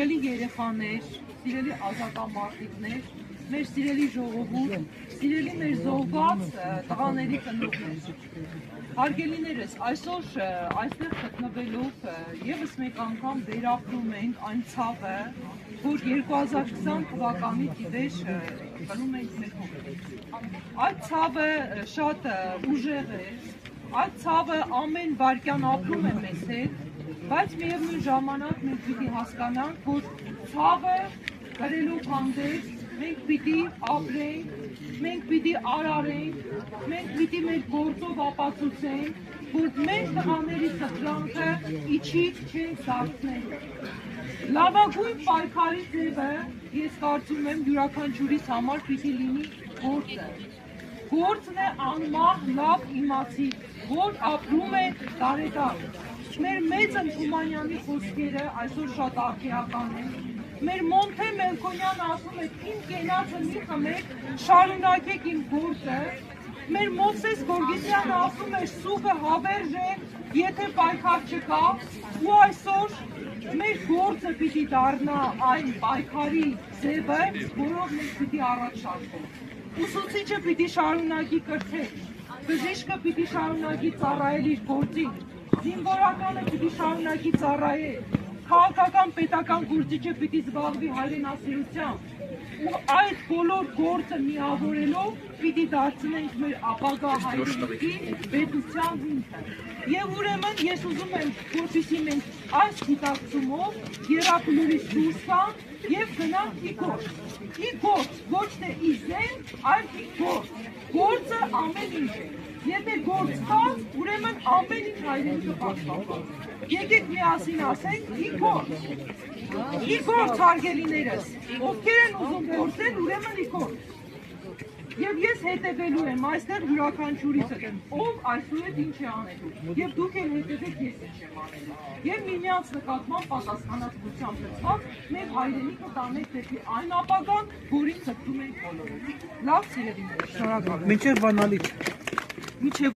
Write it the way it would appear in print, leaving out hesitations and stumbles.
Սիրելի երեխաներ, սիրելի ազատան մարդիկներ, մեր սիրելի ժողովուրդ, սիրելի մեր զոհված տղաների ծնողներ։ Հարգելիներս, այսօր այստեղ գտնվելով եւս մեկ անգամ վերապրում ենք այն ցավը, որ 2020 թվականից ի վեր կրում ենք մեր հոգեից։ Այդ ցավը շատ ուժեղ է, այդ ցավը ամեն վայրկյան ապրում է մեզ հետ, բայց միևնույն ժամանակ մենք պիտի հասկանանք, որ ցավը կրելով հանդերձ մենք պիտի ապրենք, մենք պիտի արարենք, մենք պիտի մեր գործով ապացուցենք, որ մեր տղաների սխրանքը իջիկ չենք դարձնելու։ Լավագույն պայքարի ձևը, ես կարծում եմ, յուրաքանչյուրիս համար պիտի լինի գործը։ Գործն է անմահ լավ իմացի, որ ապրում է տարեդար։ Մեր մեծն Թումանյանի խոսքերը այսօր շատ արգելական են։ Մեր Մոնթե Մելքոնյանը ասում է, իմ կենացը մի խմեք, շարունակեք իմ գործը։ Մեր Մովսես Գորգիսյանը ասում է, սուգը հավերժ է, եթե պայքար չկա, ու այսօր մեր գործը պիտի դառնա այն պայքարի ձևը, որով մենք պիտի առաջ շարժվենք։ Ուսուցիչը պիտի շարունակի կրթել, բժիշկը պիտի շարունակի ծառայել իր գործին, զինվորականը պիտի շարունակի ծառայել, քաղաքական պետական գործիչը պիտի զբաղվի հայրենասիրությամբ, ու այդ բոլոր գործը միավորելով պիտի դարձնենք մեր ապագա հայրենիքի պետության հիմքը։ Եվ ուրեմն ես ուզում եմ, որպեսզի մենք այս գիտակցումով եռակլուրից դուրս գանք եւ գնանք ի գործ։ Ի գործ, ոչ թե ի զեն, այլ ի գործ։ Գործը ամեն ինչ է։ Եթե գործ կա, ուրեմն ամեն ինչ հայրենիքը պաշտպանված։ Եկեք միասին ասենք ի գործ։ Ի գործ, հարգելիներս, ովքեր են ուզում գործել, ուրեմն ի գործ։ Եվ ես հետևելու եմ այստեղ յուրաքանչյուրիսը, ով այսուհետ ինչ է անելու, եւ դուք էլ հետևեք, ես ինչ եմ անելու։ Եվ միմյանց նկատմամբ պատասխանատվությամբ լցված մեր հայրենիքը տանենք դեպի այն ապագան, որին ցկվում ենք բոլորը։ Լավ, սիրելիներ, շնորհակալ եմ։ Մինչև բանալիք։ Մինչև